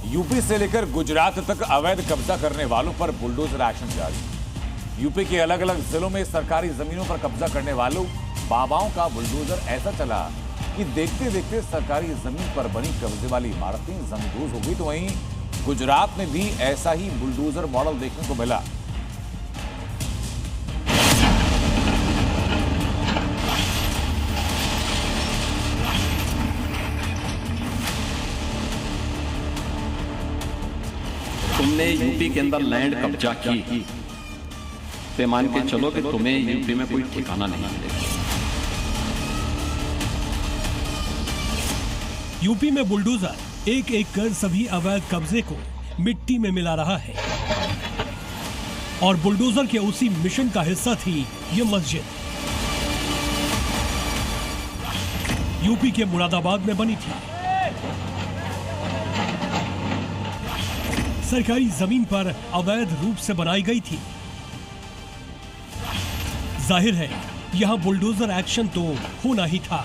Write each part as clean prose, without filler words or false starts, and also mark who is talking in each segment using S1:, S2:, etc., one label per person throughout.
S1: UP से लेकर गुजरात तक अवैध कब्जा करने वालों पर बुलडोजर एक्शन जारी। यूपी के अलग अलग जिलों में सरकारी जमीनों पर कब्जा करने वालों बाबाओं का बुलडोजर ऐसा चला कि देखते देखते सरकारी जमीन पर बनी कब्जे वाली इमारतें जमींदोज हो गई। तो वहीं गुजरात में भी ऐसा ही बुलडोजर मॉडल देखने को मिला।
S2: तुमने यूपी के अंदर लैंड कब्जा की, तो मान के चलो कि तुम्हें यूपी में कोई ठिकाना नहीं मिलेगा।
S3: यूपी में बुलडोजर एक एक कर सभी अवैध कब्जे को मिट्टी में मिला रहा है और बुलडोजर के उसी मिशन का हिस्सा थी ये मस्जिद। यूपी के मुरादाबाद में बनी थी। सरकारी जमीन पर अवैध रूप से बनाई गई थी। जाहिर है यहां बुलडोजर एक्शन तो होना ही था।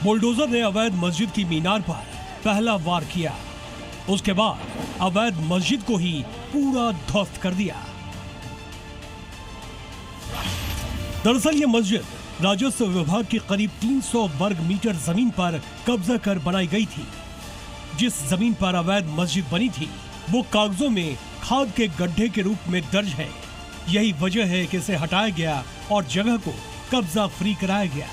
S3: बुलडोजर ने अवैध मस्जिद की मीनार पर पहला वार किया। उसके बाद अवैध मस्जिद को ही पूरा ध्वस्त कर दिया। दरअसल यह मस्जिद राजस्व विभाग की करीब 300 वर्ग मीटर जमीन पर कब्जा कर बनाई गई थी। जिस जमीन पर अवैध मस्जिद बनी थी वो कागजों में खाद के गड्ढे के रूप में दर्ज है। यही वजह है कि इसे हटाया गया और जगह को कब्जा फ्री कराया गया।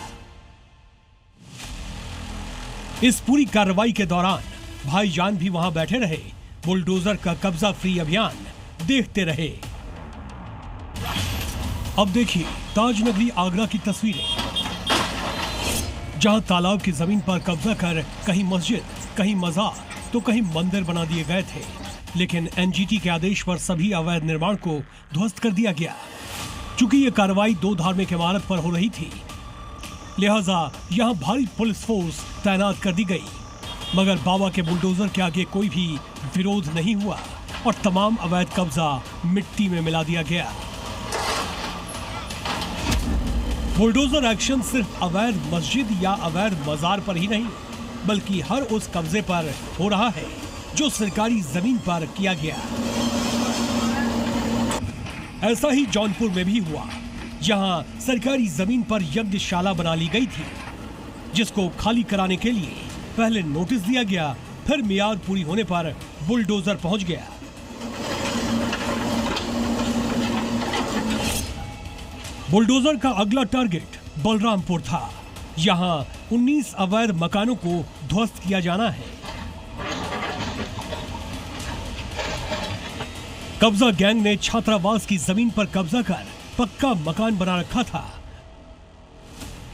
S3: इस पूरी कार्रवाई के दौरान भाईजान भी वहां बैठे रहे, बुलडोजर का कब्जा फ्री अभियान देखते रहे। अब देखिए ताजनगरी आगरा की तस्वीरें, जहां तालाब की जमीन पर कब्जा कर कहीं मस्जिद, कहीं मजार तो कहीं मंदिर बना दिए गए थे। लेकिन एनजीटी के आदेश पर सभी अवैध निर्माण को ध्वस्त कर दिया गया। चूंकि यह कार्रवाई 2 धार्मिक इमारत पर हो रही थी, लिहाजा यहां भारी पुलिस फोर्स तैनात कर दी गई। मगर बाबा के बुलडोजर के आगे कोई भी विरोध नहीं हुआ और तमाम अवैध कब्जा मिट्टी में मिला दिया गया। बुलडोजर एक्शन सिर्फ अवैध मस्जिद या अवैध मजार पर ही नहीं बल्कि हर उस कब्जे पर हो रहा है जो सरकारी जमीन पर किया गया। ऐसा ही जौनपुर में भी हुआ, जहां सरकारी जमीन पर यज्ञशाला बना ली गई थी, जिसको खाली कराने के लिए पहले नोटिस दिया गया, फिर मियाद पूरी होने पर बुलडोजर पहुंच गया। बुलडोजर का अगला टारगेट बलरामपुर था। यहां 19 अवैध मकानों को ध्वस्त किया जाना है। कब्जा गैंग ने छात्रावास की जमीन पर कब्जा कर पक्का मकान बना रखा था,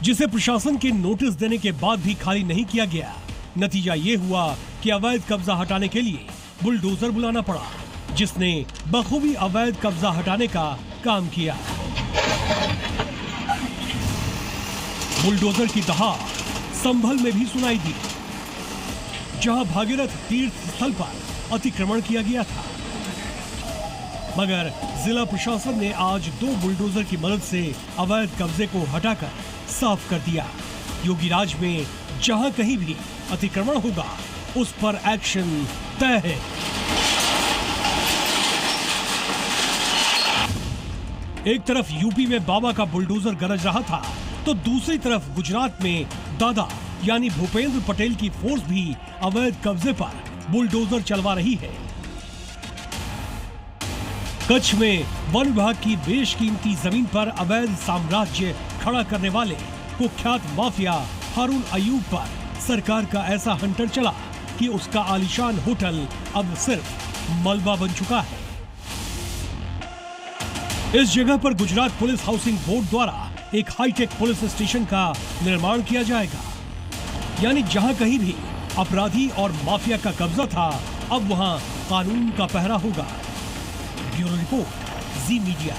S3: जिसे प्रशासन के नोटिस देने के बाद भी खाली नहीं किया गया। नतीजा यह हुआ कि अवैध कब्जा हटाने के लिए बुलडोजर बुलाना पड़ा, जिसने बखूबी अवैध कब्जा हटाने का काम किया। बुलडोजर की दहाड़ संभल में भी सुनाई दी, जहां भागीरथ तीर्थ स्थल पर अतिक्रमण किया गया था। मगर जिला प्रशासन ने आज 2 बुलडोजर की मदद से अवैध कब्जे को हटाकर साफ कर दिया। योगीराज में जहां कहीं भी अतिक्रमण होगा उस पर एक्शन तय है। एक तरफ यूपी में बाबा का बुलडोजर गरज रहा था, तो दूसरी तरफ गुजरात में दादा यानी भूपेंद्र पटेल की फोर्स भी अवैध कब्जे पर बुलडोजर चलवा रही है। कच्छ में वन विभाग की बेशकीमती जमीन पर अवैध साम्राज्य खड़ा करने वाले कुख्यात माफिया हारून अयूब पर सरकार का ऐसा हंटर चला कि उसका आलीशान होटल अब सिर्फ मलबा बन चुका है। इस जगह पर गुजरात पुलिस हाउसिंग बोर्ड द्वारा एक हाईटेक पुलिस स्टेशन का निर्माण किया जाएगा। यानी जहां कहीं भी अपराधी और माफिया का कब्जा था, अब वहां कानून का पहरा होगा। ब्यूरो रिपोर्ट, जी मीडिया।